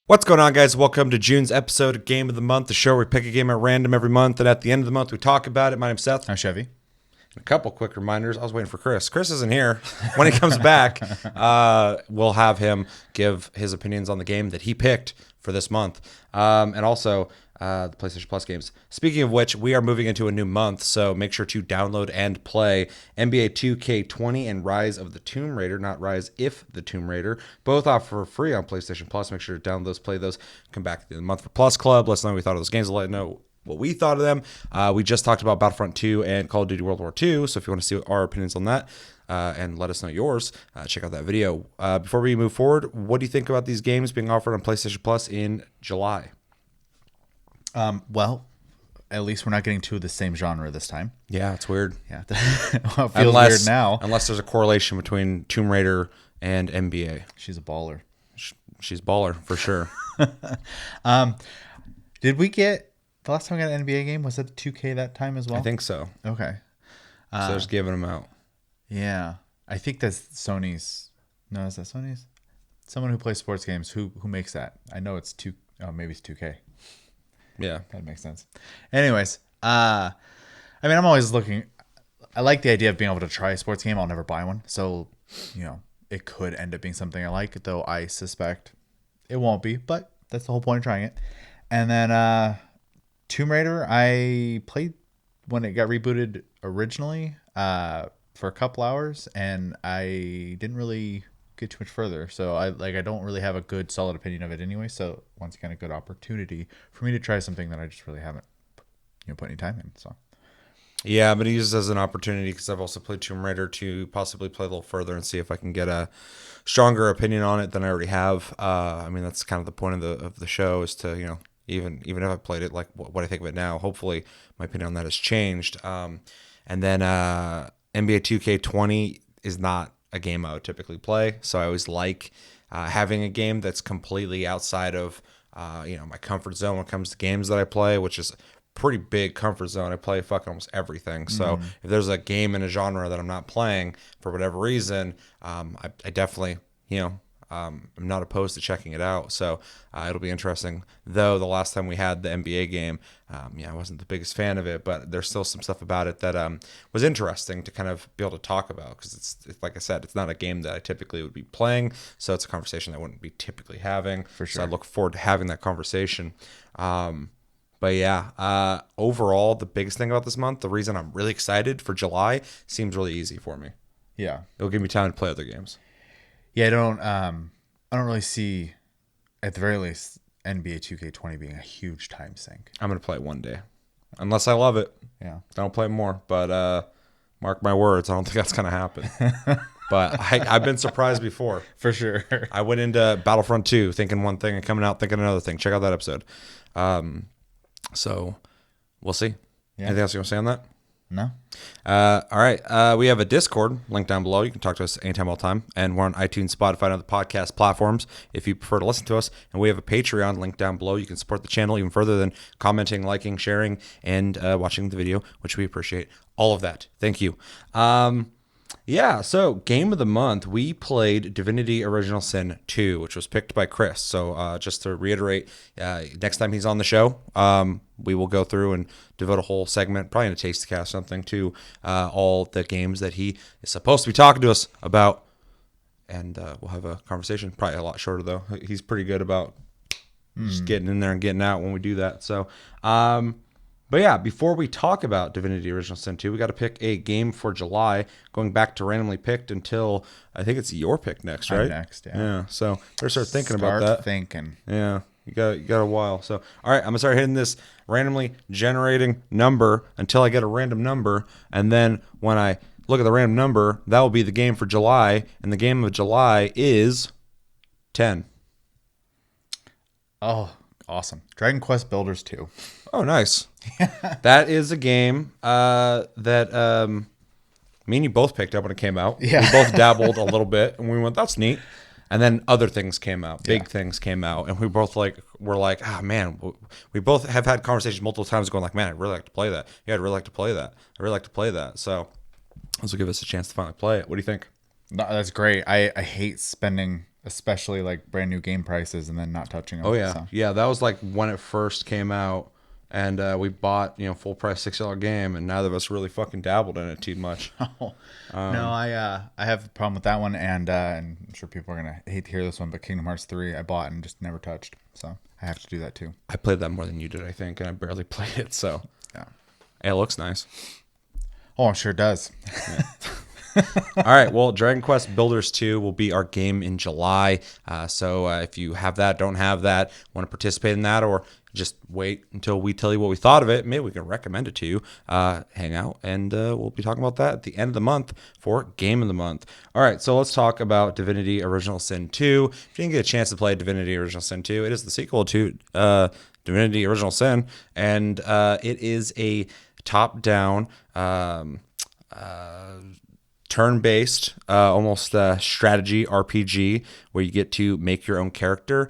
What's going on, guys? Welcome to June's episode of Game of the Month, the show where we pick a game at random every month, and at the end of the month, we talk about it. My name's Seth. I'm Chevy. A couple quick reminders. I was waiting for Chris. Chris isn't here. When he comes back, we'll have him give his opinions on the game that he picked for this month, and also the PlayStation Plus games. Speaking of which, we are moving into a new month, so make sure to download and play NBA 2K20 and Rise of the Tomb Raider, not Rise If the Tomb Raider. Both offer for free on PlayStation Plus. Make sure to download those, play those. Come back at the end of the month for Plus Club. Let us know what we thought of those games. Let us know what we thought of them. We just talked about Battlefront 2 and Call of Duty World War II, so if you want to see our opinions on that and let us know yours, check out that video. Before we move forward, what do you think about these games being offered on PlayStation Plus in July? Well, at least we're not getting two of the same genre this time. Yeah, it's weird. Yeah, well, it feels weird now. Unless there's a correlation between Tomb Raider and NBA. She's a baller. She's baller, for sure. Did we get, the last time we got an NBA game, was it 2K that time as well? I think so. Okay. So they're just giving them out. Yeah. I think that's Sony's. No, is that Sony's? Someone who plays sports games. Who makes that? I know it's maybe it's 2K. Yeah. That makes sense. Anyways, I mean, I'm always looking. I like the idea of being able to try a sports game. I'll never buy one. So, it could end up being something I like, though I suspect it won't be. But that's the whole point of trying it. And then Tomb Raider, I played when it got rebooted originally for a couple hours, and I didn't really get too much further. So I don't really have a good solid opinion of it anyway. So once again, a good opportunity for me to try something that I just really haven't put any time in. So yeah, but he uses it as an opportunity because I've also played Tomb Raider to possibly play a little further and see if I can get a stronger opinion on it than I already have. I mean, that's kind of the point of the show is to, even if I played it, like what I think of it now, hopefully my opinion on that has changed. And then NBA 2K20 is not a game I would typically play, so I always like having a game that's completely outside of my comfort zone when it comes to games that I play, which is a pretty big comfort zone. I play fucking almost everything. So if there's a game in a genre that I'm not playing for whatever reason, I definitely I'm not opposed to checking it out. So it'll be interesting. Though the last time we had the NBA game, I wasn't the biggest fan of it, but there's still some stuff about it that was interesting to kind of be able to talk about because it's like I said, it's not a game that I typically would be playing. So it's a conversation I wouldn't be typically having. For sure. So I look forward to having that conversation. But yeah, overall, the biggest thing about this month, the reason I'm really excited for July, seems really easy for me. Yeah, It'll give me time to play other games. yeah. I don't really see, at the very least, NBA 2K20 being a huge time sink. I'm going to play it one day. Unless I love it. Yeah. Don't play more. But mark my words, I don't think that's going to happen. But I've been surprised before. For sure. I went into Battlefront 2 thinking one thing and coming out thinking another thing. Check out that episode. So we'll see. Yeah. Anything else you want to say on that? No. All right. We have a Discord link down below. You can talk to us anytime, all the time. And we're on iTunes, Spotify, and other podcast platforms if you prefer to listen to us. And we have a Patreon link down below. You can support the channel even further than commenting, liking, sharing, and watching the video, which we appreciate. All of that. Thank you. Yeah, so game of the month, we played Divinity Original Sin 2, which was picked by Chris. So just to reiterate, next time he's on the show, we will go through and devote a whole segment, probably in a taste cast something, to all the games that he is supposed to be talking to us about. And we'll have a conversation, probably a lot shorter though. He's pretty good about just getting in there and getting out when we do that. So, but yeah, before we talk about Divinity Original Sin 2, we got to pick a game for July, going back to randomly picked until I think it's your pick next, right? I'm next, yeah. Yeah, so better start thinking about that. Start thinking. Yeah, you got a while. So, all right, I'm gonna start hitting this randomly generating number until I get a random number, and then when I look at the random number, that will be the game for July, and the game of July is 10. Oh, awesome. Dragon Quest Builders 2. Oh, nice. That is a game that me and you both picked up when it came out. Yeah. We both dabbled a little bit, and we went, that's neat. And then other things came out, big things came out, and we both were like, ah, man, we both have had conversations multiple times going like, man, I'd really like to play that. Yeah, I'd really like to play that. I'd really like to play that. So this will give us a chance to finally play it. What do you think? No, that's great. I hate spending especially like brand new game prices and then not touching Oh them. yeah, So yeah. That was like when it first came out, and we bought full price $6 game, and neither of us really fucking dabbled in it too much. oh, no, I have a problem with that one, and I'm sure people are gonna hate to hear this one, but Kingdom Hearts 3 I bought and just never touched. So I have to do that too. I played that more than you did, I think, and I barely played it. So Yeah. it looks nice. Oh, it sure does. All right. Well, Dragon Quest Builders 2 will be our game in July. So if you have that, don't have that, want to participate in that, or just wait until we tell you what we thought of it, maybe we can recommend it to you. Hang out, and we'll be talking about that at the end of the month for Game of the Month. All right. So let's talk about Divinity Original Sin 2. If you didn't get a chance to play Divinity Original Sin 2, it is the sequel to Divinity Original Sin, and it is a top-down turn-based, almost strategy RPG where you get to make your own character,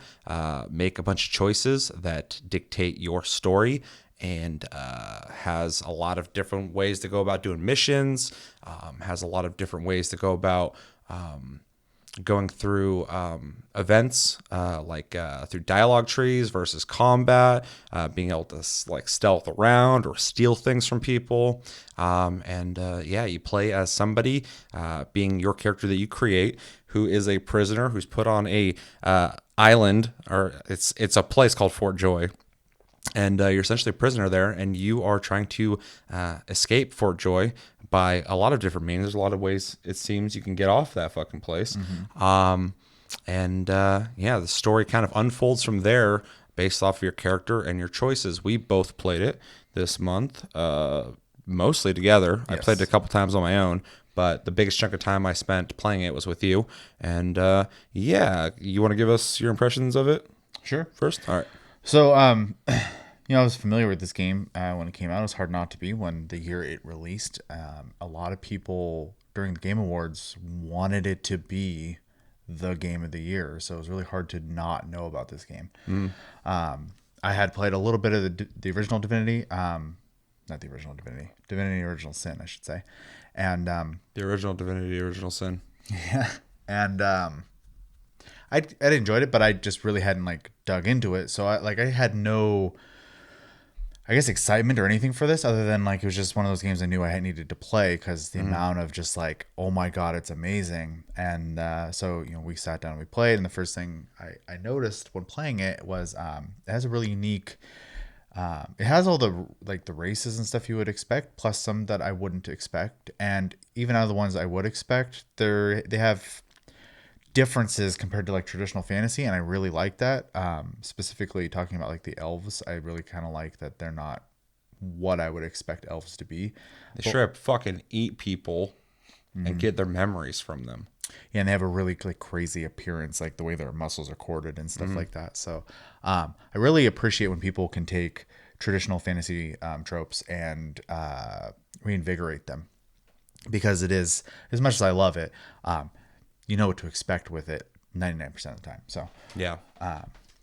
make a bunch of choices that dictate your story, and has a lot of different ways to go about doing missions, has a lot of different ways to go about going through events through dialogue trees versus combat, being able to like stealth around or steal things from people, you play as somebody, being your character that you create, who is a prisoner who's put on a island, or it's a place called Fort Joy. And you're essentially a prisoner there, and you are trying to escape Fort Joy by a lot of different means. There's a lot of ways, it seems, you can get off that fucking place. The story kind of unfolds from there based off of your character and your choices. We both played it this month, mostly together. I Yes. played it a couple times on my own, but the biggest chunk of time I spent playing it was with you. And you want to give us your impressions of it Sure. first? All right. So, I was familiar with this game when it came out. It was hard not to be when the year it released. A lot of people during the Game Awards wanted it to be the game of the year, so it was really hard to not know about this game. I had played a little bit of the original Divinity, not the original Divinity, Divinity Original Sin, I should say, and The original Divinity, Original Sin. yeah, and I'd enjoyed it, but I just really hadn't like dug into it. So I had no, I guess, excitement or anything for this other than like it was just one of those games I knew I needed to play because the amount of just like, oh my God, it's amazing. And so we sat down and we played, and the first thing I noticed when playing it was it has a really unique, it has all the like the races and stuff you would expect, plus some that I wouldn't expect. And even out of the ones I would expect, they have differences compared to like traditional fantasy, and I really like that. Specifically talking about like the elves, I really kind of like that they're not what I would expect elves to be. They sure up fucking eat people and get their memories from them. Yeah, and they have a really like crazy appearance, like the way their muscles are corded and stuff like that. So I really appreciate when people can take traditional fantasy tropes and reinvigorate them, because it is, as much as I love it, you know what to expect with it 99% of the time. So Yeah.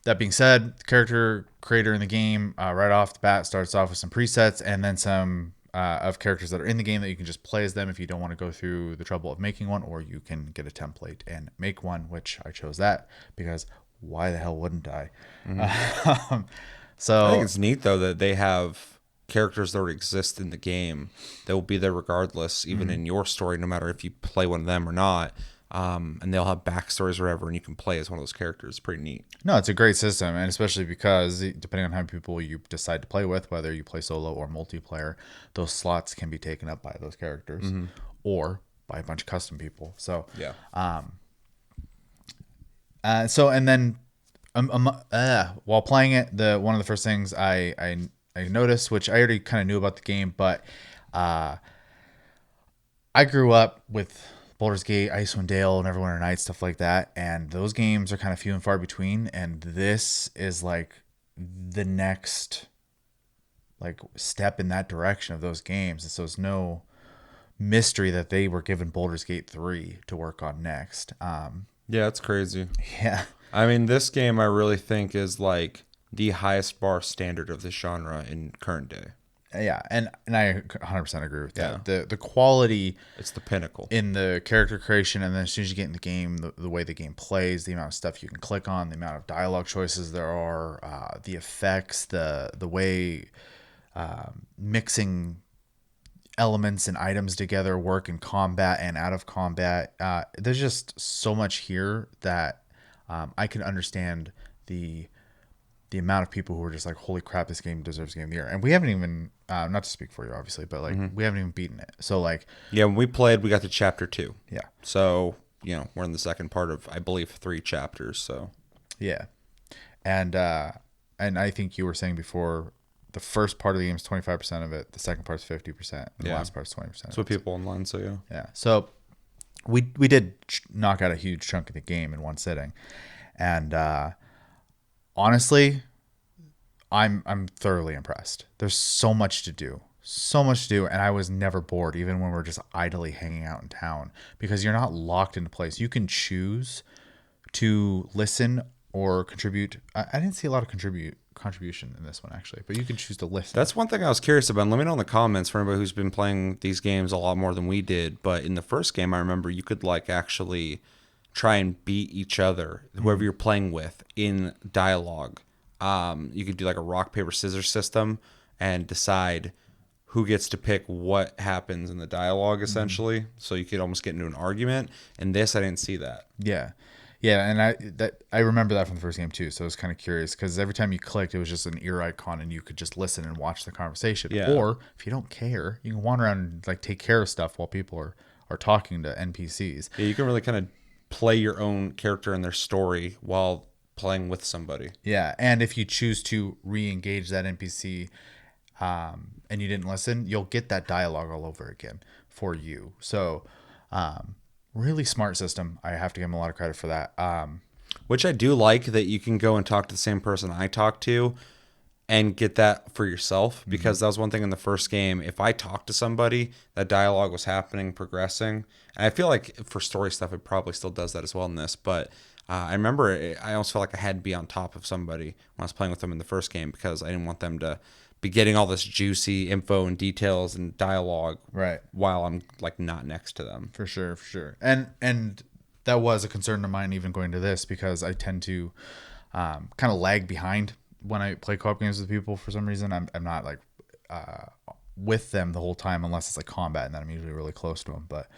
that being said, the character creator in the game right off the bat starts off with some presets and then some of characters that are in the game that you can just play as them if you don't want to go through the trouble of making one, or you can get a template and make one, which I chose that because why the hell wouldn't I? So I think it's neat though that they have characters that already exist in the game that will be there regardless, even in your story, no matter if you play one of them or not. And they'll have backstories or whatever, and you can play as one of those characters. It's pretty neat. No, it's a great system, and especially because depending on how many people you decide to play with, whether you play solo or multiplayer, those slots can be taken up by those characters or by a bunch of custom people. So Yeah. And then while playing it, one of the first things I noticed, which I already kind of knew about the game, but I grew up with Baldur's Gate, Icewind Dale, Neverwinter Nights, stuff like that, and those games are kind of few and far between. And this is like the next like step in that direction of those games. And so it's no mystery that they were given Baldur's Gate 3 to work on next. Yeah, it's crazy. Yeah. I mean, this game I really think is like the highest bar standard of this genre in current day. Yeah, and I 100% agree with Yeah. that. The quality It's the pinnacle. in the character creation, and then as soon as you get in the game, the way the game plays, the amount of stuff you can click on, the amount of dialogue choices there are, the effects, the way mixing elements and items together work in combat and out of combat. There's just so much here that I can understand the amount of people who are just like, holy crap, this game deserves Game of the Year. And we haven't even, not to speak for you, obviously, but like we haven't even beaten it. So like, Yeah, when we played, we got to chapter 2. yeah, So, we're in the second part of, I believe, 3 chapters. So, yeah. And I think you were saying before, the first part of the game is 25% of it. The second part's 50%. And the last part's 20%. that's what people online say. Yeah. Yeah. So we did knock out a huge chunk of the game in one sitting. And honestly, I'm thoroughly impressed. There's so much to do. So much to do, and I was never bored, even when we're just idly hanging out in town, because you're not locked into place. You can choose to listen or contribute. I didn't see a lot of contribution in this one actually, but you can choose to listen. That's one thing I was curious about. Let me know in the comments for anybody who's been playing these games a lot more than we did. But in the first game, I remember you could like actually try and beat each other, whoever you're playing with, in dialogue. You could do like a rock, paper, scissors system and decide who gets to pick what happens in the dialogue, essentially. So you could almost get into an argument. In this, I didn't see that. Yeah. Yeah, and I remember that from the first game too. So I was kind of curious because every time you clicked, it was just an ear icon, and you could just listen and watch the conversation. Yeah. Or if you don't care, you can wander around and like take care of stuff while people are talking to NPCs. Yeah, you can really kind of play your own character and their story while playing with somebody. Yeah, and if you choose to re-engage that NPC, and you didn't listen, you'll get that dialogue all over again for you. So, really smart system. I have to give them a lot of credit for that. Which I do like, that you can go and talk to the same person I talked to and get that for yourself, because that was one thing in the first game. If I talked to somebody, that dialogue was happening, progressing. And I feel like for story stuff, it probably still does that as well in this. But I remember I almost felt like I had to be on top of somebody when I was playing with them in the first game, because I didn't want them to be getting all this juicy info and details and dialogue Right. while I'm like not next to them. For sure, for sure. And that was a concern of mine even going to this, because I tend to kind of lag behind when I play co-op games with people for some reason. I'm not like with them the whole time unless it's like combat, and then I'm usually really close to them. But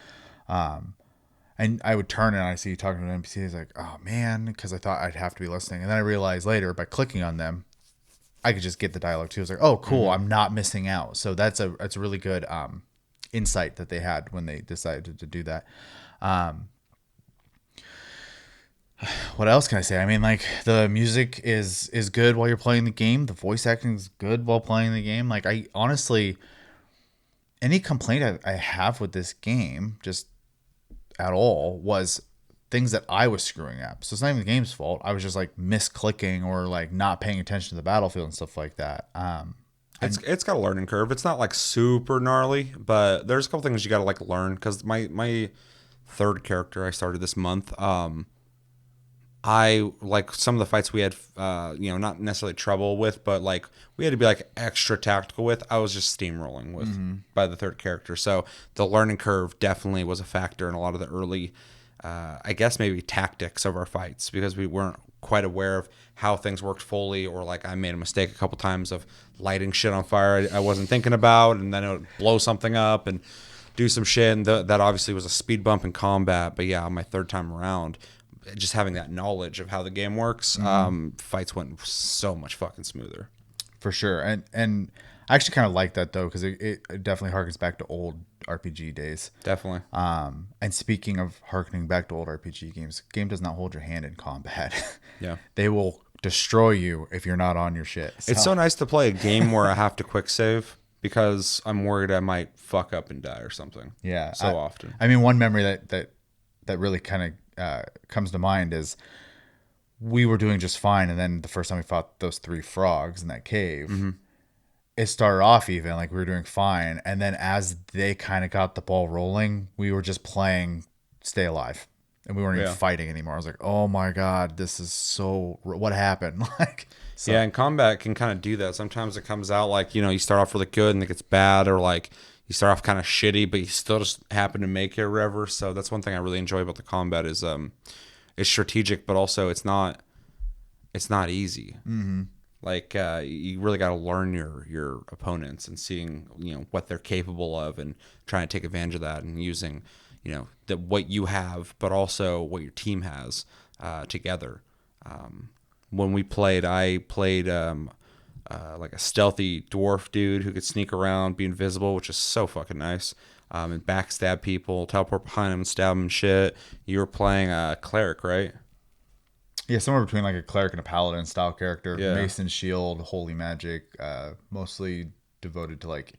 and I would turn and I see you talking to an NPC. It's like, oh man, because I thought I'd have to be listening, and then I realized later by clicking on them, I could just get the dialogue too. It's like, oh, cool, I'm not missing out. So that's a really good insight that they had when they decided to do that. What else can I say? I mean, like, the music is good while you're playing the game. The voice acting is good while playing the game. Like, I honestly, any complaint I have with this game, just at all, was things that I was screwing up. So it's not even the game's fault. I was just like misclicking or like not paying attention to the battlefield and stuff like that. It's got a learning curve. It's not like super gnarly, but there's a couple things you got to like learn, because my third character I started this month, I like some of the fights we had, not necessarily trouble with, but like we had to be like extra tactical with. I was just steamrolling with by the third character. So the learning curve definitely was a factor in a lot of the early, I guess maybe tactics of our fights, because we weren't quite aware of how things worked fully, or like I made a mistake a couple times of lighting shit on fire I wasn't thinking about, and then it would blow something up and do some shit. And that obviously was a speed bump in combat. But yeah, on my third time around, just having that knowledge of how the game works, fights went so much fucking smoother. For sure. And I actually kind of like that though, because it definitely harkens back to old RPG days. Definitely. And speaking of harkening back to old RPG games, game does not hold your hand in combat. Yeah. They will destroy you if you're not on your shit. It's so nice to play a game where I have to quick save, because I'm worried I might fuck up and die or something. Yeah. So often. I mean, one memory that really kind of comes to mind is we were doing just fine, and then the first time we fought those 3 frogs in that cave, it started off even like we were doing fine, and then as they kind of got the ball rolling, we were just playing stay alive, and we weren't even fighting anymore. I was like, oh my god, this is so, what happened? Like, So Yeah, and combat can kind of do that. Sometimes it comes out like, you start off really good and it gets bad, or like you start off kind of shitty, but you still just happen to make it or whatever. So that's one thing I really enjoy about the combat is it's strategic, but also it's not easy. mm-hmm. Like you really got to learn your opponents and seeing what they're capable of and trying to take advantage of that and using what you have, but also what your team has together. When we played, I played like a stealthy dwarf dude who could sneak around, be invisible, which is so fucking nice. And backstab people, teleport behind them, and stab them and shit. You were playing a cleric, right? Yeah, somewhere between like a cleric and a paladin style character. Yeah. Mason shield, holy magic, mostly devoted to like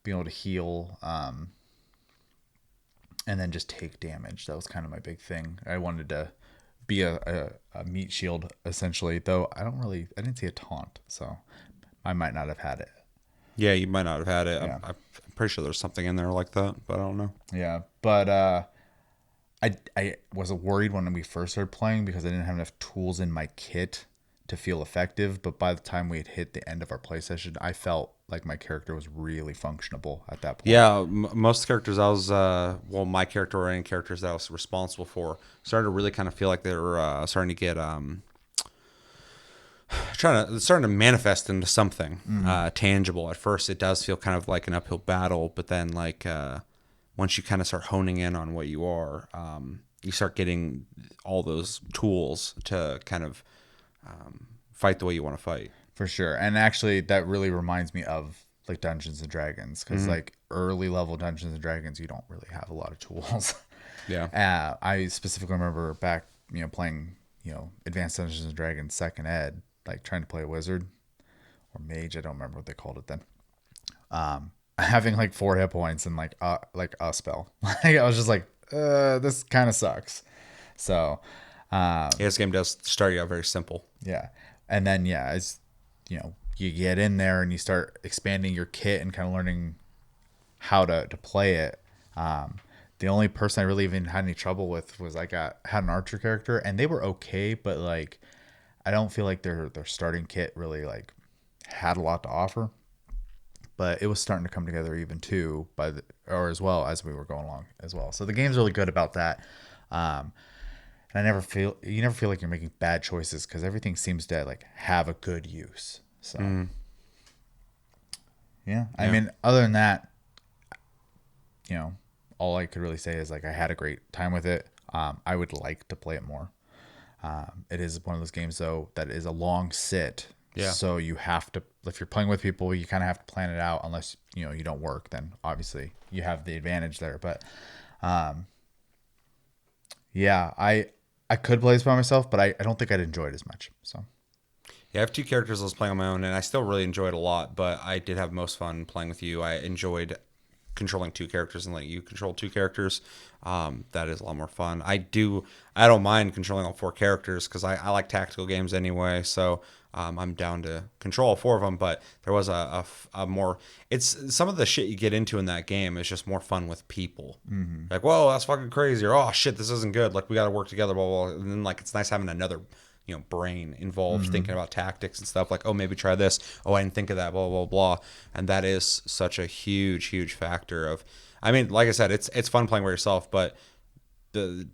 being able to heal, and then just take damage. That was kind of my big thing. I wanted to be a meat shield essentially, though I didn't see a taunt, so I might not have had it. Yeah, you might not have had it. Yeah. I'm pretty sure there's something in there like that, but I don't know. Yeah, but I was worried when we first started playing because I didn't have enough tools in my kit to feel effective. But by the time we had hit the end of our play session, I felt like my character was really functionable at that point. Yeah, most characters I was, my character or any characters that I was responsible for started to really kind of feel like they were starting to get, starting to manifest into something tangible. At first, it does feel kind of like an uphill battle, but then like once you kind of start honing in on what you are, you start getting all those tools to kind of fight the way you want to fight. For sure. And actually, that really reminds me of like Dungeons and Dragons, because like early level Dungeons and Dragons, you don't really have a lot of tools. Yeah. I specifically remember back, playing, Advanced Dungeons and Dragons second ed, like trying to play a wizard or mage. I don't remember what they called it then. Having like 4 hit points and like a spell. Like I was just like, this kind of sucks. So, Yeah, this game does start you out very simple. yeah. And then, as you get in there and you start expanding your kit and kind of learning how to play it. The only person I really even had any trouble with was had an archer character, and they were okay, but like I don't feel like their starting kit really like had a lot to offer. But it was starting to come together even too as well as we were going along as well. So the game's really good about that. And you never feel like you're making bad choices because everything seems to like have a good use. So yeah, I mean, other than that, all I could really say is like I had a great time with it. I would like to play it more. It is one of those games though that is a long sit. Yeah. So you have to, if you're playing with people, you kind of have to plan it out. Unless you don't work, then obviously you have the advantage there. But yeah, I could play this by myself, but I don't think I'd enjoy it as much. So Yeah, I have 2 characters I was playing on my own, and I still really enjoyed it a lot, but I did have most fun playing with you. I enjoyed controlling 2 characters and letting you control 2 characters. That is a lot more fun. I don't mind controlling all 4 characters because I like tactical games anyway, so I'm down to control all 4 of them, but there was a more, it's some of the shit you get into in that game is just more fun with people. Like, whoa, that's fucking crazy, or oh shit, this isn't good, like we got to work together, blah, blah, blah. And then like it's nice having another brain involved thinking about tactics and stuff, like, oh, maybe try this, oh, I didn't think of that, blah, blah, blah. And that is such a huge factor of, I mean, like I said, it's fun playing by yourself, but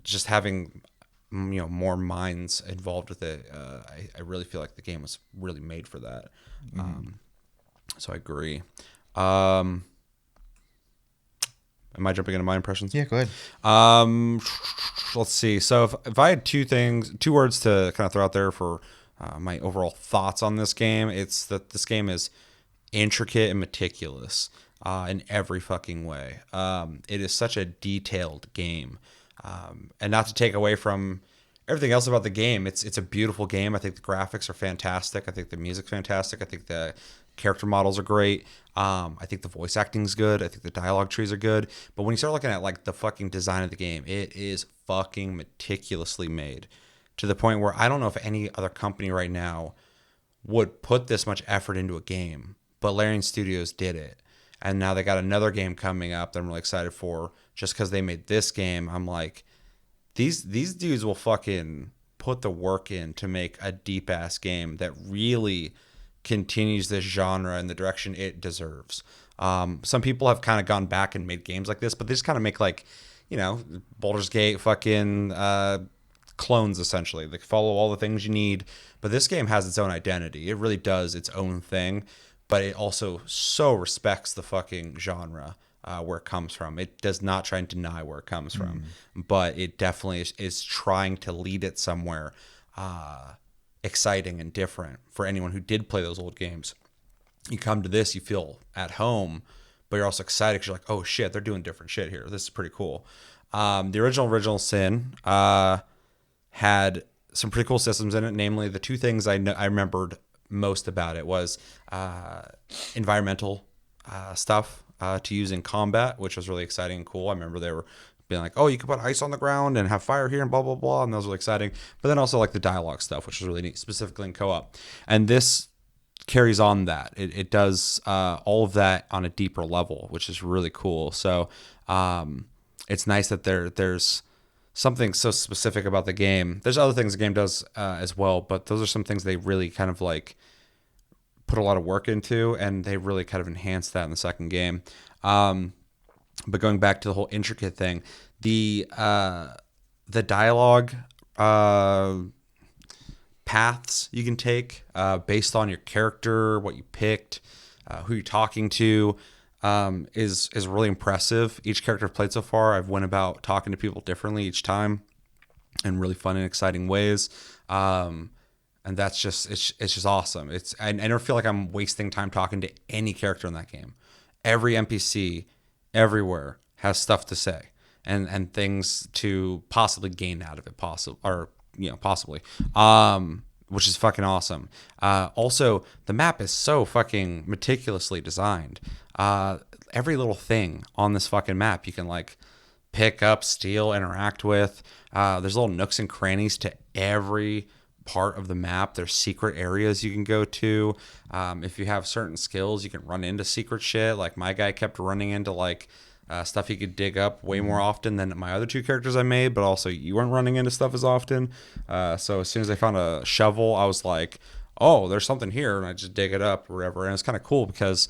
just having more minds involved with it, I really feel like the game was really made for that. So I agree. Am I jumping into my impressions? yeah, go ahead. Let's see. So if I had 2 words to kind of throw out there for my overall thoughts on this game, it's that this game is intricate and meticulous in every fucking way. It is such a detailed game. And not to take away from everything else about the game, it's a beautiful game. I think the graphics are fantastic. I think the music's fantastic. I think the character models are great. I think the voice acting's good. I think the dialogue trees are good. But when you start looking at like the fucking design of the game, it is fucking meticulously made to the point where I don't know if any other company right now would put this much effort into a game, but Larian Studios did it. And now they got another game coming up that I'm really excited for. Just because they made this game, I'm like, these dudes will fucking put the work in to make a deep ass game that really continues this genre in the direction it deserves. Some people have kind of gone back and made games like this, but they just kind of make like, you know, Baldur's Gate fucking clones essentially. They follow all the things you need, but this game has its own identity. It really does its own thing, but it also so respects the fucking genre. Where it comes from. It does not try and deny where it comes from, but it definitely is trying to lead it somewhere exciting and different for anyone who did play those old games. You come to this, you feel at home, but you're also excited because you're like, oh shit, they're doing different shit here. This is pretty cool. The original Sin had some pretty cool systems in it. Namely, the two things I remembered most about it was environmental stuff. To use in combat, which was really exciting and cool. I remember they were being like, oh, you can put ice on the ground and have fire here and blah, blah, blah. And that was really exciting. But then also like the dialogue stuff, which was really neat, specifically in co-op. And this carries on that. It does all of that on a deeper level, which is really cool. So it's nice that there's something so specific about the game. There's other things the game does as well, but those are some things they really kind of like put a lot of work into, and they really kind of enhanced that in the second game. But going back to the whole intricate thing, the dialogue paths you can take based on your character, what you picked, who you're talking to, is really impressive. Each character I've played so far, I've went about talking to people differently each time in really fun and exciting ways. And that's just, it's just awesome. I never feel like I'm wasting time talking to any character in that game. Every NPC everywhere has stuff to say and things to possibly gain out of it, possibly, which is fucking awesome. Also, the map is so fucking meticulously designed. Every little thing on this fucking map you can like pick up, steal, interact with. There's little nooks and crannies to every part of the map. There's secret areas you can go to. If you have certain skills, you can run into secret shit. Like my guy kept running into like stuff he could dig up way more often than my other two characters I made, but also you weren't running into stuff as often. So as soon as I found a shovel, I was like, oh, there's something here, and I just dig it up or whatever. And it's kind of cool because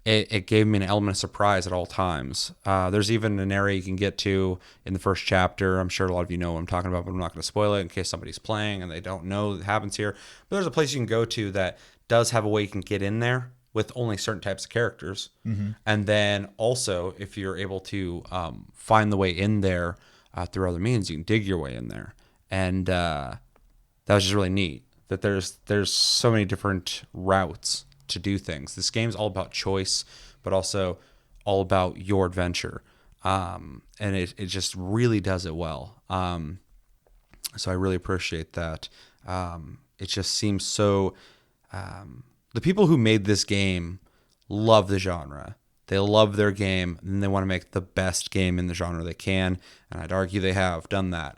it gave me an element of surprise at all times. There's even an area you can get to in the first chapter. I'm sure a lot of you know what I'm talking about, but I'm not going to spoil it in case somebody's playing and they don't know it happens here. But there's a place you can go to that does have a way you can get in there with only certain types of characters. Mm-hmm. And then also, if you're able to find the way in there through other means, you can dig your way in there. And that was just really neat that there's so many different routes to do things. This game's all about choice, but also all about your adventure. And it just really does it well. So I really appreciate that. It just seems so... the people who made this game love the genre. They love their game, and they want to make the best game in the genre they can. And I'd argue they have done that.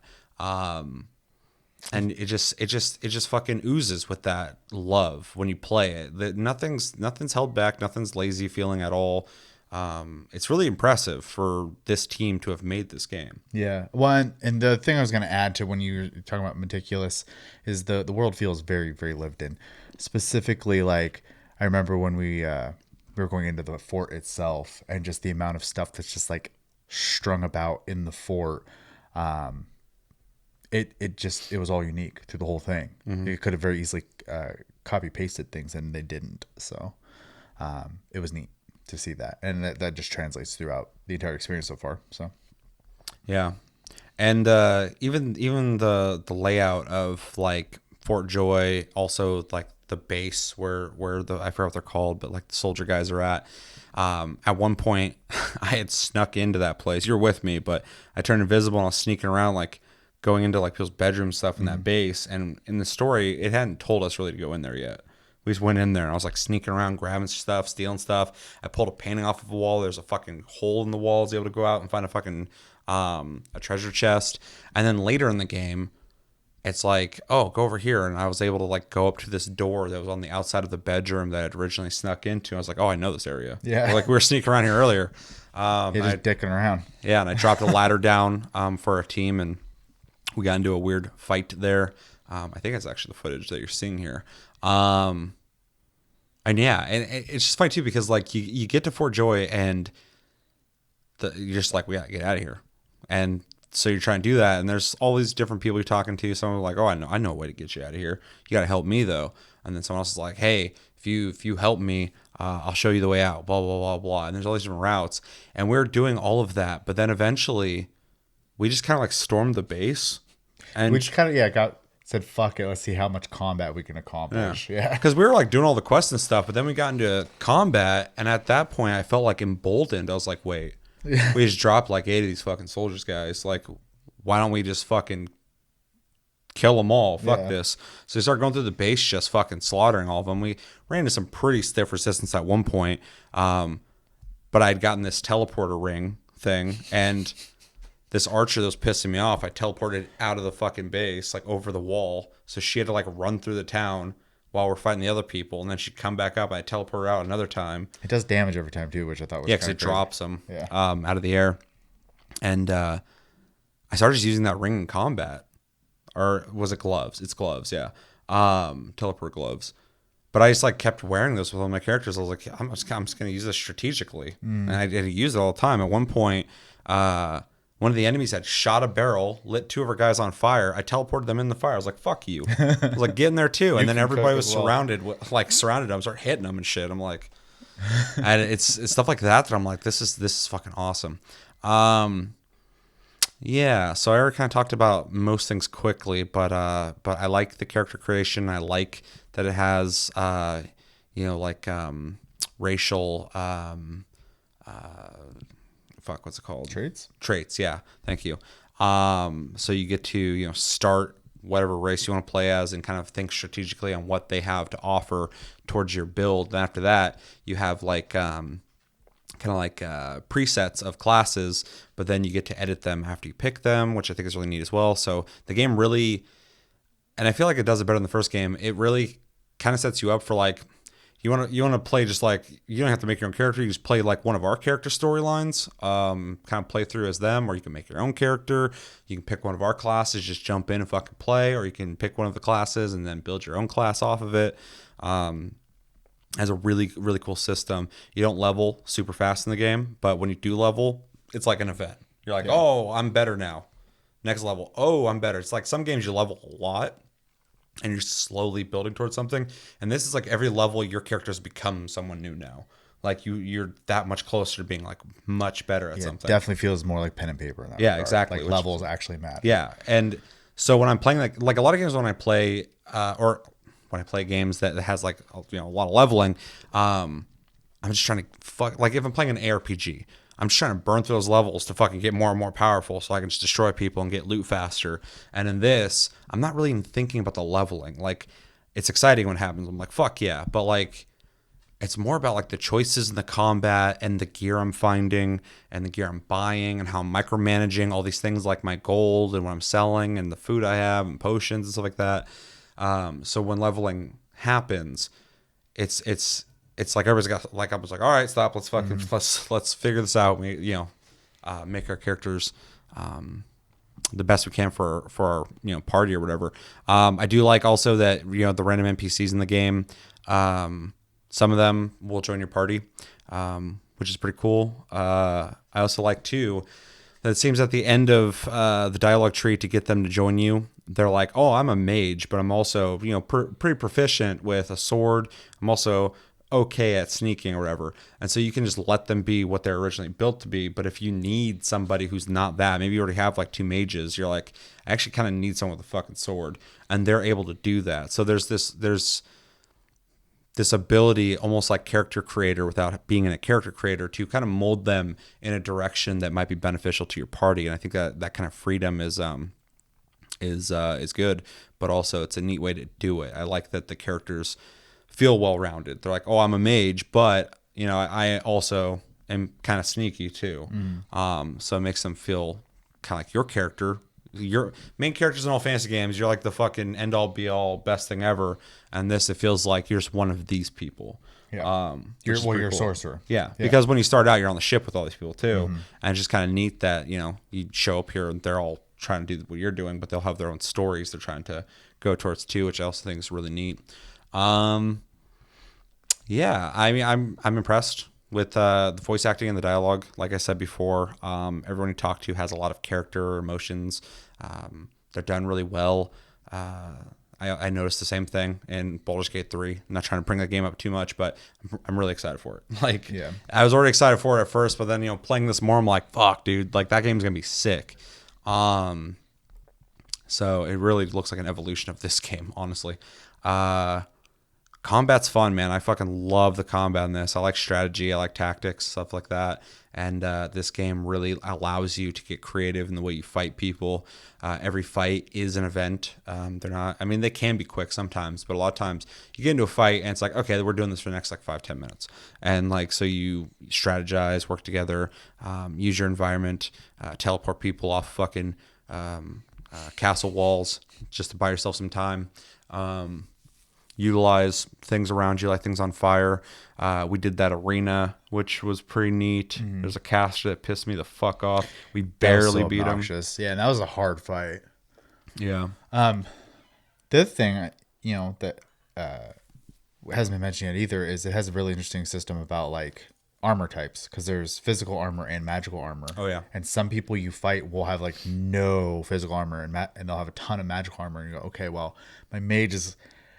And it just fucking oozes with that love when you play it. That nothing's held back, nothing's lazy feeling at all. It's really impressive for this team to have made this game. Yeah. One, and the thing I was going to add to when you were talking about meticulous is the world feels very, very lived in. Specifically, like I remember when we were going into the fort itself, and just the amount of stuff that's just like strung about in the fort. It was all unique through the whole thing. Mm-hmm. It could have very easily copy pasted things, and they didn't. So it was neat to see that, and that just translates throughout the entire experience so far. So yeah, and even the layout of like Fort Joy, also like the base where the, I forgot what they're called, but like the soldier guys are at. At one point, I had snuck into that place. You're with me, but I turned invisible and I was sneaking around like going into like people's bedroom stuff in that base. And in the story, it hadn't told us really to go in there yet. We just went in there and I was like sneaking around, grabbing stuff, stealing stuff. I pulled a painting off of a wall. There's a fucking hole in the wall. I was able to go out and find a fucking a treasure chest. And then later in the game, it's like, oh, go over here. And I was able to like go up to this door that was on the outside of the bedroom that I'd originally snuck into. I was like, oh, I know this area. Yeah. Or like we were sneaking around here earlier. Just dicking around. Yeah. And I dropped a ladder down for a team and We got into a weird fight there. I think that's actually the footage that you're seeing here. And yeah, and it's just funny too because like you get to Fort Joy and you're just like, we gotta get out of here, and so you're trying to do that, and there's all these different people you're talking to. Someone like, oh, I know a way to get you out of here. You gotta help me though. And then someone else is like, hey, if you help me, I'll show you the way out. Blah blah blah blah. And there's all these different routes, and we're doing all of that, but then eventually, we just kind of like stormed the base, and We just kind of said fuck it. Let's see how much combat we can accomplish. Yeah. because we were like doing all the quests and stuff, but then we got into combat, and at that point, I felt like emboldened. I was like, wait, we just dropped like 8 of these fucking soldiers, guys. Like, why don't we just fucking kill them all? Fuck this. So we started going through the base, just fucking slaughtering all of them. We ran into some pretty stiff resistance at one point, but I'd gotten this teleporter ring thing, and this archer that was pissing me off, I teleported out of the fucking base, like over the wall. So she had to like run through the town while we're fighting the other people, and then she'd come back up. And I teleport her out another time. It does damage every time too, which I thought was because it drops them out of the air. And I started just using that ring in combat, or was it gloves? It's gloves, yeah. Teleport gloves. But I just like kept wearing this with all my characters. I was like, I'm just going to use this strategically, and I did use it all the time. At one point, one of the enemies had shot a barrel, lit 2 of our guys on fire. I teleported them in the fire. I was like, fuck you. I was like, get in there too. And then everybody was surrounded them, started hitting them and shit. I'm like, and it's stuff like that I'm like, this is fucking awesome. Yeah, so I already kind of talked about most things quickly, but I like the character creation. I like that it has, racial, what's it called? Traits, yeah. Thank you. So you get to, start whatever race you want to play as and kind of think strategically on what they have to offer towards your build. And after that, you have like presets of classes, but then you get to edit them after you pick them, which I think is really neat as well. So the game really, and I feel like it does it better than the first game, it really kind of sets you up for like, you want to play just like, you don't have to make your own character. You just play like one of our character storylines, kind of play through as them, or you can make your own character. You can pick one of our classes, just jump in and fucking play, or you can pick one of the classes and then build your own class off of it. Has a really, really cool system. You don't level super fast in the game, but when you do level, it's like an event. You're like, oh, I'm better now. Next level, oh, I'm better. It's like some games you level a lot, and you're slowly building towards something. And this is like every level, your characters become someone new now. Like you're that much closer to being like much better at something. Definitely feels more like pen and paper in that regard. Exactly. Like levels actually matter. Yeah, and so when I'm playing like a lot of games when I play or when I play games that has like a lot of leveling, I'm just trying to like if I'm playing an ARPG, I'm just trying to burn through those levels to fucking get more and more powerful so I can just destroy people and get loot faster. And in this, I'm not really even thinking about the leveling. Like, it's exciting when it happens. I'm like, fuck yeah. But, like, it's more about, like, the choices in the combat and the gear I'm finding and the gear I'm buying and how I'm micromanaging all these things like my gold and what I'm selling and the food I have and potions and stuff like that. So when leveling happens, it's like everybody's got like I was like, all right, stop. Let's fucking let's figure this out. We make our characters the best we can for our party or whatever. I do like also that the random NPCs in the game. Some of them will join your party, which is pretty cool. I also like too that it seems at the end of the dialogue tree to get them to join you, they're like, oh, I'm a mage, but I'm also pretty proficient with a sword. I'm also okay at sneaking or whatever, and so you can just let them be what they're originally built to be. But if you need somebody who's not that, maybe you already have like 2 mages, you're like, I actually kind of need someone with a fucking sword, and they're able to do that. So there's this ability, almost like character creator without being in a character creator, to kind of mold them in a direction that might be beneficial to your party. And I think that kind of freedom is good, but also it's a neat way to do it. I like that the characters feel well-rounded. They're like, oh, I'm a mage, but I also am kind of sneaky too. So it makes them feel kind of like your character. Your main characters in all fantasy games, you're like the fucking end-all be-all best thing ever, and this, it feels like you're just one of these people. You're a sorcerer. Yeah, because when you start out, you're on the ship with all these people too, and it's just kind of neat that you show up here and they're all trying to do what you're doing, but they'll have their own stories they're trying to go towards too, which I also think is really neat. Yeah, I mean, I'm impressed with the voice acting and the dialogue. Like I said before, everyone you talk to has a lot of character or emotions. They're done really well. I noticed the same thing in Baldur's Gate 3. I'm not trying to bring that game up too much, but I'm really excited for it. Like, Yeah. I was already excited for it at first, but then, playing this more, I'm like, fuck, dude, like that game's gonna be sick. So it really looks like an evolution of this game, honestly. Combat's fun, man. I fucking love the combat in this. I like strategy. I like tactics, stuff like that. And this game really allows you to get creative in the way you fight people. Every fight is an event. They're not, I mean, they can be quick sometimes, but a lot of times you get into a fight and it's like, okay, we're doing this for the next like 5-10 minutes. And like, so you strategize, work together, use your environment, teleport people off fucking castle walls just to buy yourself some time. Utilize things around you, like things on fire. We did that arena, which was pretty neat. There's a caster that pissed me the fuck off. We barely beat him. Yeah, and that was a hard fight. Yeah. The other thing, that hasn't been mentioned yet either is it has a really interesting system about like armor types, because there's physical armor and magical armor. Oh yeah. And some people you fight will have like no physical armor and they'll have a ton of magical armor, and you go, okay, well, my mage is.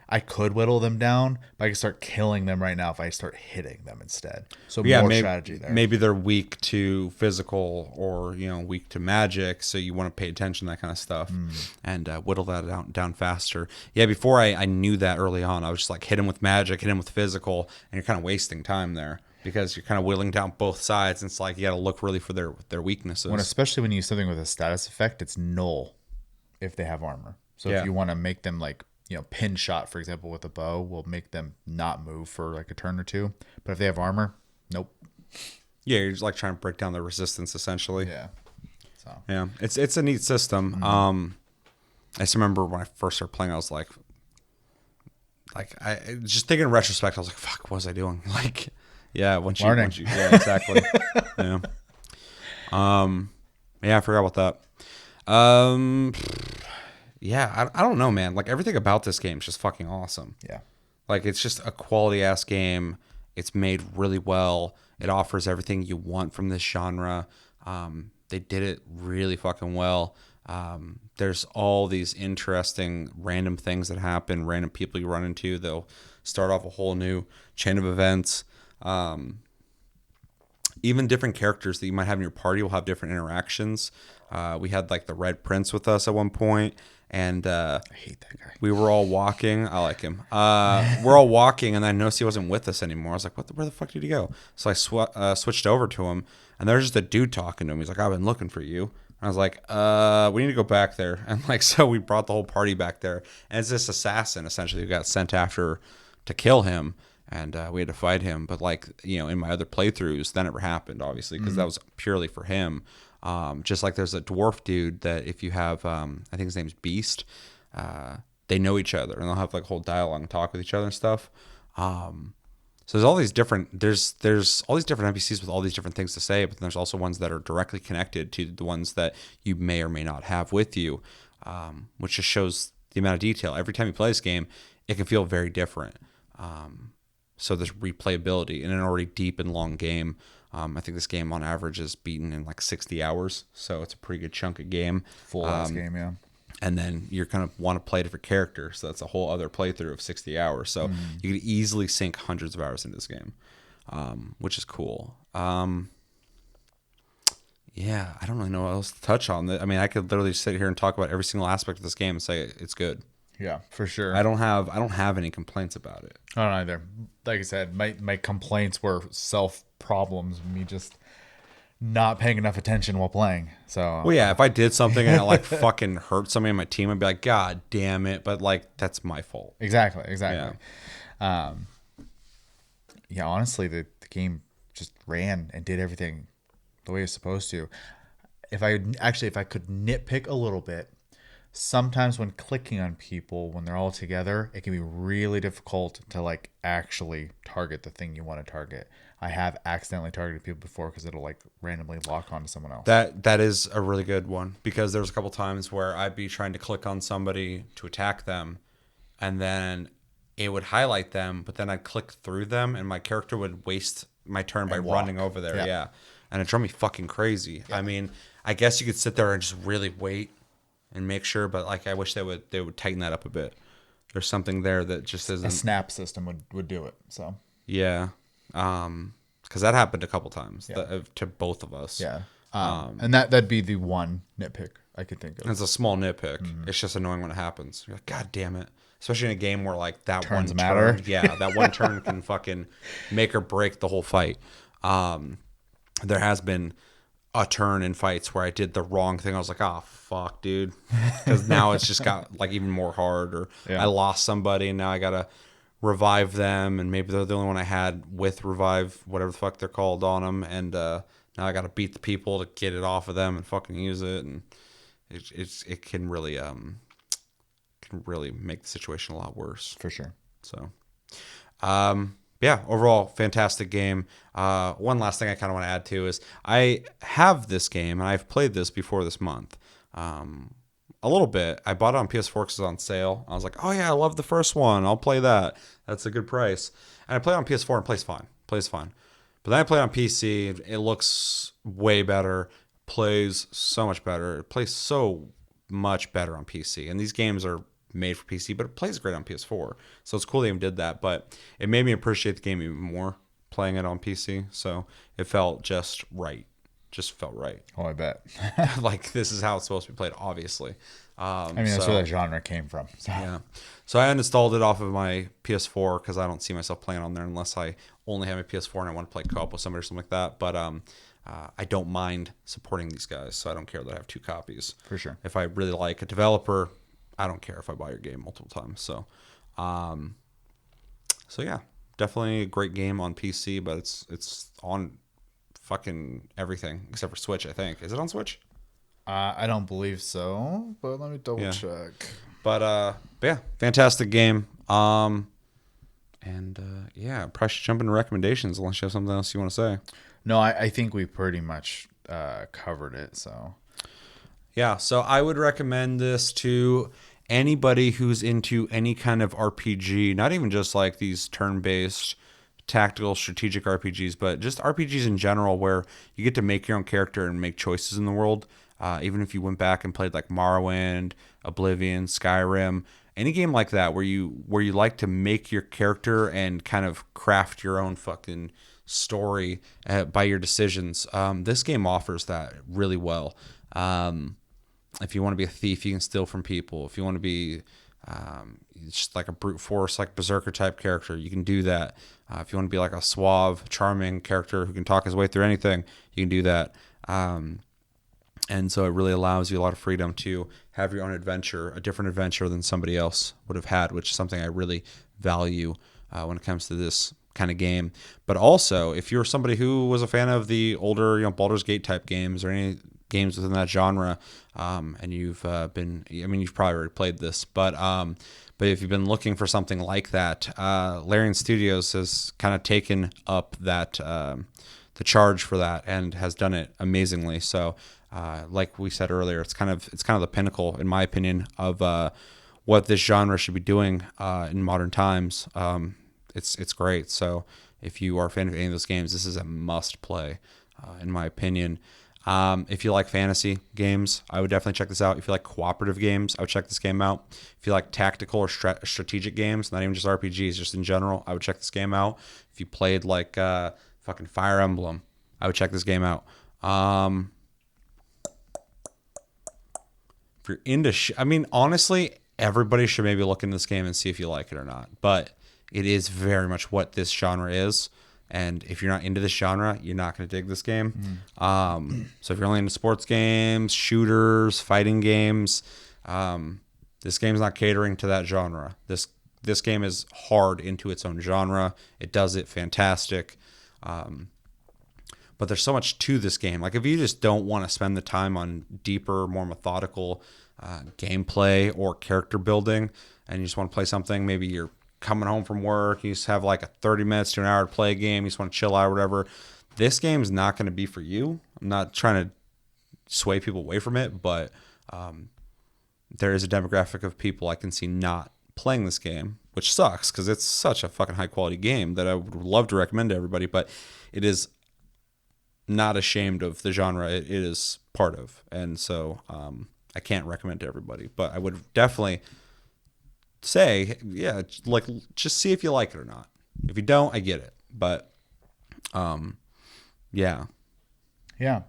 I could whittle them down, but I can start killing them right now if I start hitting them instead. So Yeah, more maybe, strategy there. Maybe they're weak to physical or weak to magic, so you want to pay attention to that kind of stuff and whittle that down faster. Yeah, before I knew that early on, I was just like hit him with magic, hit him with physical, and you're kind of wasting time there because you're kind of whittling down both sides. And it's like you got to look really for their weaknesses. Especially when you use something with a status effect, it's null if they have armor. So if you want to make them like pin shot, for example, with a bow will make them not move for like a turn or two. But if they have armor, nope. Yeah, you're just like trying to break down their resistance essentially. Yeah. So yeah, it's a neat system. I just remember when I first started playing, I was like I just thinking in retrospect, I was like, fuck, what was I doing? Like, yeah, once you yeah, exactly. Yeah. Yeah, I forgot about that. Yeah, I don't know, man. Like, everything about this game is just fucking awesome. Yeah. Like, it's just a quality-ass game. It's made really well. It offers everything you want from this genre. They did it really fucking well. There's all these interesting random things that happen, random people you run into. They'll start off a whole new chain of events. Even different characters that you might have in your party will have different interactions. We had, like, the Red Prince with us at one point. And I hate that guy. We were all walking. I like him. We're all walking, and then I noticed he wasn't with us anymore. I was like, where the fuck did he go? So I switched over to him, and there's just a dude talking to him. He's like, I've been looking for you. And I was like, we need to go back there. And like, so we brought the whole party back there. And it's this assassin, essentially, who got sent after to kill him. And we had to fight him. But like, in my other playthroughs, that never happened, obviously, because that was purely for him. Just like there's a dwarf dude that if you have, I think his name's Beast, they know each other and they'll have like a whole dialogue and talk with each other and stuff. So there's all these different, there's all these different NPCs with all these different things to say, but then there's also ones that are directly connected to the ones that you may or may not have with you, which just shows the amount of detail. Every time you play this game, it can feel very different. So there's replayability in an already deep and long game. I think this game on average is beaten in like 60 hours. So it's a pretty good chunk of game. Full ass game, yeah. And then you're kind of want to play a different character. So that's a whole other playthrough of 60 hours. So you could easily sink hundreds of hours into this game, which is cool. Yeah, I don't really know what else to touch on. I mean, I could literally sit here and talk about every single aspect of this game and say it's good. Yeah, for sure. I don't have any complaints about it. I don't either. Like I said, my complaints were self problems, me just not paying enough attention while playing. So well, yeah, if I did something and it like fucking hurt somebody on my team, I'd be like, God damn it! But like, that's my fault. Exactly. Yeah, honestly, the game just ran and did everything the way it's supposed to. If I could nitpick a little bit. Sometimes when clicking on people, when they're all together, it can be really difficult to like actually target the thing you want to target. I have accidentally targeted people before because it'll like randomly lock onto someone else. That is a really good one, because there was a couple times where I'd be trying to click on somebody to attack them, and then it would highlight them, but then I'd click through them, and my character would waste my turn by walk. running over there. Yeah. Yeah. And it drove me fucking crazy. I mean, I guess you could sit there and just really wait and make sure, but like I wish they would tighten that up a bit. There's something there that just A isn't. snap system would do it. So Yeah. Because that happened a couple times Yeah. to both of us. yeah, and that'd be the one nitpick I could think of. It's a small nitpick. It's just annoying when it happens. You're like, God damn it. Especially in a game where like that Turns one matter. turn, yeah, that one turn can fucking make or break the whole fight. There has been a turn in fights where I did the wrong thing. I was like, oh fuck, dude, because now it's just got like even more hard. Or Yeah. I lost somebody and now I gotta revive them, and maybe they're the only one I had with revive, whatever the fuck they're called, on them, and now I gotta beat the people to get it off of them and fucking use it, and it can really make the situation a lot worse. For sure. So, yeah, overall, fantastic game. One last thing I kind of want to add to is I have this game, and I've played this before this month. A little bit. I bought it on PS4 because it was on sale. I was like, oh yeah, I love the first one. I'll play that. That's a good price. And I played it on PS4 and plays fine. But then I played it on PC. It looks way better. Plays so much better. It plays so much better on PC. And these games are made for PC, but it plays great on PS4. So it's cool they even did that. But it made me appreciate the game even more playing it on PC. So it felt just right. Just felt right. Oh, I bet. Like, this is how it's supposed to be played, obviously. I mean, that's where that genre came from. So. Yeah. So I uninstalled it off of my PS4 because I don't see myself playing on there unless I only have my PS4 and I want to play co-op with somebody or something like that. But I don't mind supporting these guys, so I don't care that I have 2 copies. For sure. If I really like a developer, I don't care if I buy your game multiple times. So yeah, definitely a great game on PC, but it's on fucking everything except for Switch, I think. Is it on Switch? I don't believe so, but let me double check. But yeah, fantastic game. Yeah, probably should jump into recommendations unless you have something else you want to say. No, I think we pretty much covered it. So Yeah, so I would recommend this to anybody who's into any kind of RPG, not even just like these turn-based tactical strategic RPGs, but just RPGs in general where you get to make your own character and make choices in the world. Even if you went back and played like Morrowind, Oblivion, Skyrim, any game like that where you like to make your character and kind of craft your own fucking story by your decisions. This game offers that really well. If you want to be a thief, you can steal from people. If you want to be just like a brute force, like berserker type character, you can do that. If you want to be like a suave, charming character who can talk his way through anything, you can do that. And so it really allows you a lot of freedom to have your own adventure, a different adventure than somebody else would have had, which is something I really value when it comes to this kind of game. But also, if you're somebody who was a fan of the older, Baldur's Gate type games or any games within that genre, and you've you've probably already played this, but if you've been looking for something like that, Larian Studios has kind of taken up that the charge for that and has done it amazingly. So, like we said earlier, it's kind of the pinnacle, in my opinion, of what this genre should be doing in modern times. It's great. So, if you are a fan of any of those games, this is a must play, in my opinion. If you like fantasy games, I would definitely check this out. If you like cooperative games, I would check this game out. If you like tactical or strategic games, not even just RPGs, just in general, I would check this game out. If you played like fucking Fire Emblem, I would check this game out. If you're into honestly, everybody should maybe look into this game and see if you like it or not. But it is very much what this genre is. And if you're not into this genre, you're not going to dig this game. So if you're only into sports games, shooters, fighting games, this game's not catering to that genre. This game is hard into its own genre. It does it fantastic. But there's so much to this game. Like, if you just don't want to spend the time on deeper, more methodical gameplay or character building, and you just want to play something, maybe you're coming home from work, you just have like a 30 minutes to an hour to play a game, you just want to chill out or whatever, this game is not going to be for you. I'm not trying to sway people away from it, but there is a demographic of people I can see not playing this game, which sucks because it's such a fucking high quality game that I would love to recommend to everybody, but it is not ashamed of the genre it is part of. And so I can't recommend to everybody, but I would definitely say, yeah, like just see if you like it or not. If you don't, I get it. But yeah. Yeah.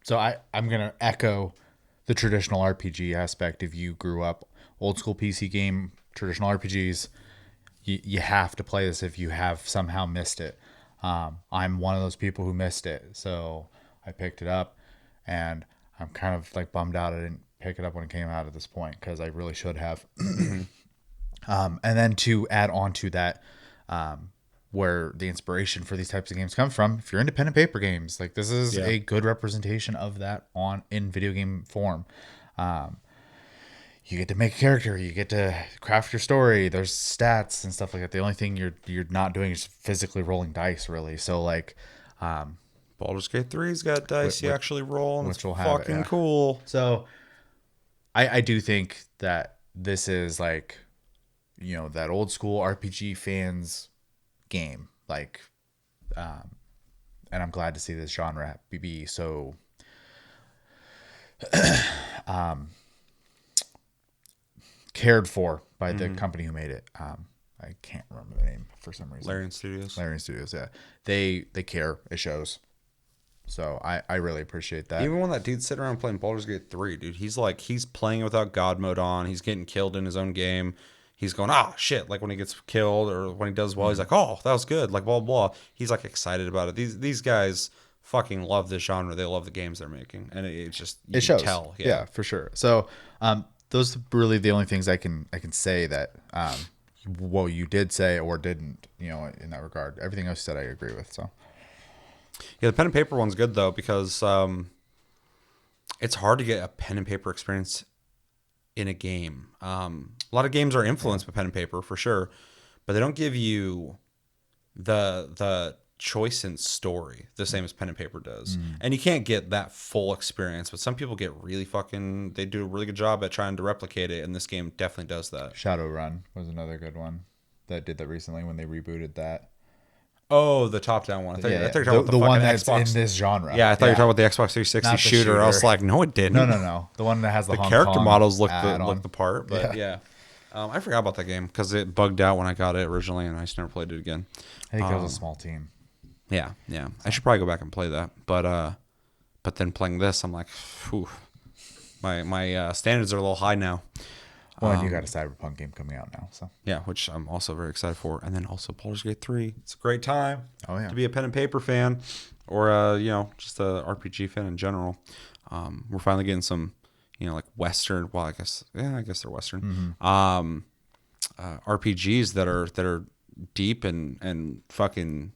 So I'm gonna echo the traditional RPG aspect. If you grew up old school PC game, traditional RPGs, you have to play this if you have somehow missed it. I'm one of those people who missed it, so I picked it up, and I'm kind of like bummed out I didn't pick it up when it came out at this point because I really should have. And then to add on to that, where the inspiration for these types of games come from, if you're into pen and paper games, like this is a good representation of that in video game form. You get to make a character, you get to craft your story, there's stats and stuff like that. The only thing you're not doing is physically rolling dice, really. So like Baldur's Gate 3's got dice you actually roll, and which it's will have fucking cool. So I do think that this is like, you know, that old school RPG fans game, like and I'm glad to see this genre be so cared for by the company who made it. I can't remember the name for some reason. Larian Studios, yeah. They care. It shows. So I really appreciate that. Even when that dude's sitting around playing Baldur's Gate 3, dude, he's playing without God mode on. He's getting killed in his own game. He's going, shit. Like when he gets killed or when he does well, he's like, oh, that was good. Like blah, blah. He's like excited about it. These guys fucking love this genre. They love the games they're making. And it just, you it shows. can tell. Yeah, for sure. So those are really the only things I can say that, well, you did say or didn't, you know, in that regard. Everything else you said, I agree with. So. Yeah, the pen and paper one's good though because it's hard to get a pen and paper experience in a game. A lot of games are influenced by pen and paper for sure, but they don't give you the choice in story the same as pen and paper does. And you can't get that full experience, but some people get really they do a really good job at trying to replicate it, and this game definitely does that. Shadowrun was another good one that did that recently when they rebooted that. Oh, the top-down one. I thought you were talking about the one that's Xbox. In this genre. Yeah, I thought you were talking about the Xbox 360 shooter. I was like, no, it didn't. No. The one that has the Hong character Kong models look add-on. the part, but yeah. I forgot about that game because it bugged out when I got it originally, and I just never played it again. I think that was a small team. Yeah. I should probably go back and play that, but then playing this, I'm like, whew, my standards are a little high now. Well, and you got a Cyberpunk game coming out now, so yeah, which I'm also very excited for, and then also Baldur's Gate 3. It's a great time. Oh yeah, to be a pen and paper fan, or just a RPG fan in general. We're finally getting some, like Western. Well, I guess they're Western. RPGs that are deep and fucking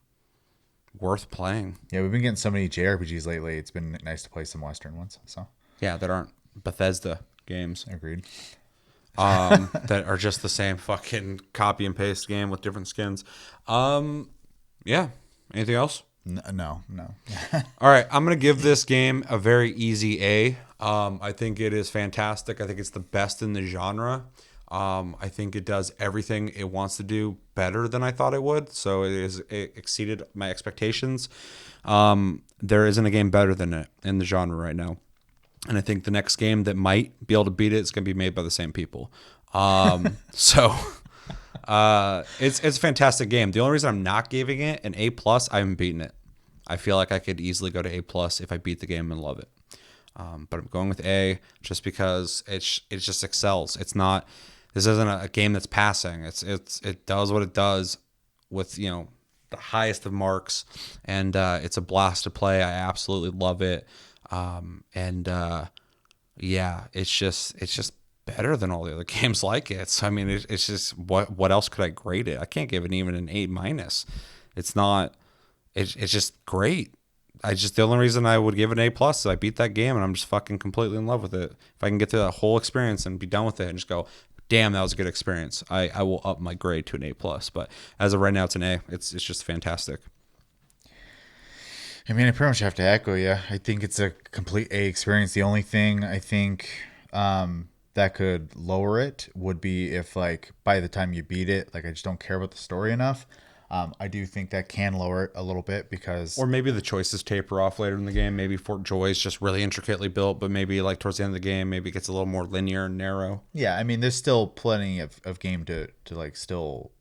worth playing. Yeah, we've been getting so many JRPGs lately. It's been nice to play some Western ones. So yeah, that aren't Bethesda games. Agreed. That are just the same fucking copy and paste game with different skins. Yeah. Anything else? No. All right, I'm gonna give this game a very easy A. I think it is fantastic. I think it's the best in the genre. I think it does everything it wants to do better than I thought it would. So it exceeded my expectations. There isn't a game better than it in the genre right now. And I think the next game that might be able to beat it is going to be made by the same people. So it's a fantastic game. The only reason I'm not giving it an A+, I haven't beaten it. I feel like I could easily go to A+ if I beat the game and love it. But I'm going with A just because it just excels. This isn't a game that's passing. It does what it does with, the highest of marks, and it's a blast to play. I absolutely love it. It's just better than all the other games like it. So, I mean, it's just, what else could I grade it? I can't give it even an A-. It's not, it's just great. The only reason I would give it an A+ is I beat that game and I'm just fucking completely in love with it. If I can get through that whole experience and be done with it and just go, damn, that was a good experience, I will up my grade to an A plus. But as of right now, it's an A. It's just fantastic. I mean, I pretty much have to echo you. I think it's a complete A experience. The only thing I think that could lower it would be if, like, by the time you beat it, like, I just don't care about the story enough. I do think that can lower it a little bit because... Or maybe the choices taper off later in the game. Maybe Fort Joy is just really intricately built, but maybe like towards the end of the game, maybe it gets a little more linear and narrow. Yeah, I mean, there's still plenty of game to like still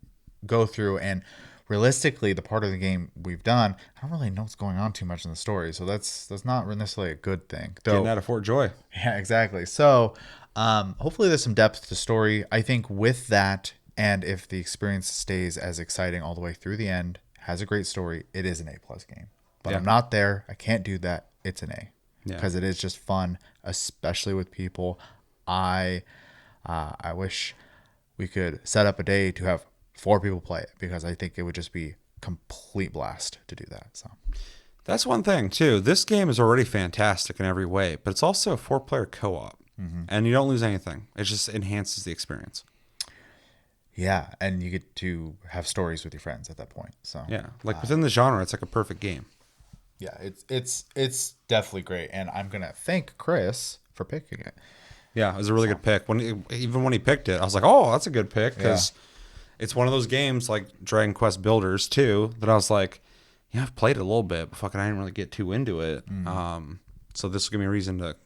go through, and realistically, the part of the game we've done, I don't really know what's going on too much in the story, so that's not necessarily a good thing. Getting out of Fort Joy. Yeah, exactly. So hopefully there's some depth to story. I think with that, and if the experience stays as exciting all the way through the end, has a great story, it is an A plus game. But I'm not there. I can't do that. It's an A because it is just fun, especially with people. I wish we could set up a day to have 4 people play it because I think it would just be complete blast to do that. So that's one thing too. This game is already fantastic in every way, but it's also a 4-player co-op, and you don't lose anything. It just enhances the experience. Yeah, and you get to have stories with your friends at that point. So yeah, like within the genre, it's like a perfect game. Yeah, it's definitely great, and I'm gonna thank Chris for picking it. Yeah, it was a really good pick. Even when he picked it, I was like, "Oh, that's a good pick," because it's one of those games like Dragon Quest Builders too that I was like, "Yeah, I've played it a little bit, but fucking I didn't really get too into it." So this will give me a reason to,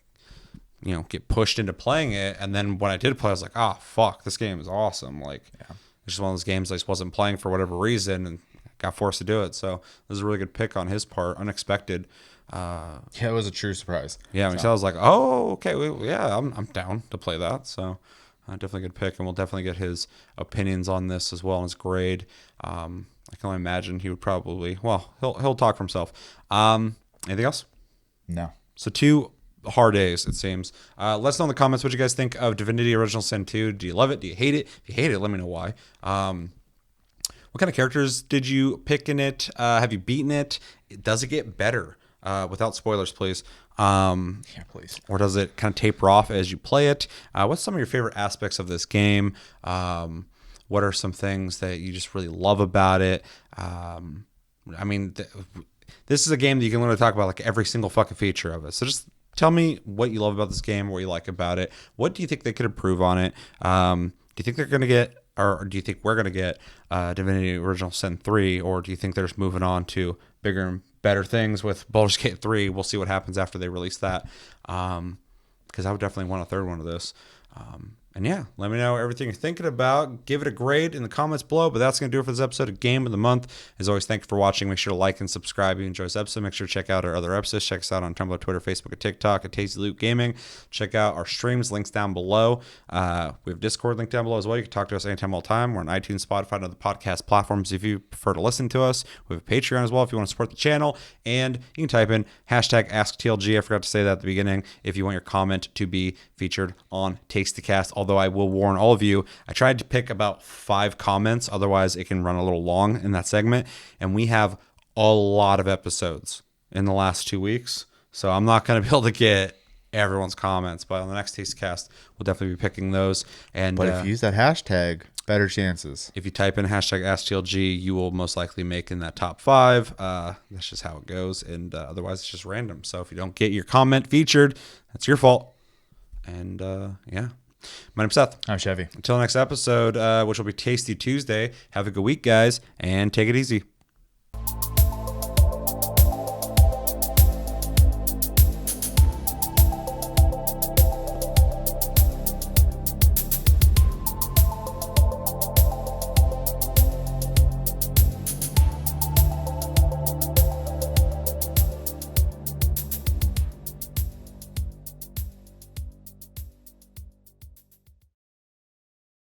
get pushed into playing it. And then when I did play, I was like, "Oh fuck, this game is awesome!" Like, it's just one of those games I just wasn't playing for whatever reason and got forced to do it. So this is a really good pick on his part, unexpected. Yeah, it was a true surprise. Yeah, when I was like, "Oh, okay, I'm down to play that." So definitely a good pick, and we'll definitely get his opinions on this as well, and his grade. I can only imagine he would probably, he'll talk for himself. Anything else? No. So 2 hard A's, it seems. Let us know in the comments what you guys think of Divinity Original Sin 2. Do you love it? Do you hate it? If you hate it, let me know why. What kind of characters did you pick in it? Have you beaten it? Does it get better? Without spoilers, please. Yeah, please. Or does it kind of taper off as you play it? What's some of your favorite aspects of this game? What are some things that you just really love about it? This is a game that you can literally talk about like every single fucking feature of it. So just tell me what you love about this game, what you like about it. What do you think they could improve on it? Do you think they're going to get, or do you think we're going to get Divinity Original Sin 3? Or do you think they're just moving on to bigger and better things with Baldur's Gate 3? We'll see what happens after they release that. Because I would definitely want a third one of this. And yeah, let me know everything you're thinking about. Give it a grade in the comments below. But that's going to do it for this episode of Game of the Month. As always, thank you for watching. Make sure to like and subscribe if you enjoy this episode. Make sure to check out our other episodes. Check us out on Tumblr, Twitter, Facebook, and TikTok at Tasty Loot Gaming. Check out our streams. Links down below. We have Discord link down below as well. You can talk to us anytime, all the time. We're on iTunes, Spotify, and other podcast platforms if you prefer to listen to us. We have a Patreon as well if you want to support the channel. And you can type in hashtag AskTLG. I forgot to say that at the beginning. If you want your comment to be featured on TastyCast. Although I will warn all of you, I tried to pick about 5 comments. Otherwise, it can run a little long in that segment. And we have a lot of episodes in the last 2 weeks. So I'm not going to be able to get everyone's comments. But on the next TastyCast, we'll definitely be picking those. But if you use that hashtag, better chances. If you type in hashtag AskTLG, you will most likely make in that top 5. That's just how it goes. And otherwise, it's just random. So if you don't get your comment featured, that's your fault. And yeah. My name's Seth. I'm Chevy. Until next episode, which will be Tasty Tuesday, have a good week, guys, and take it easy.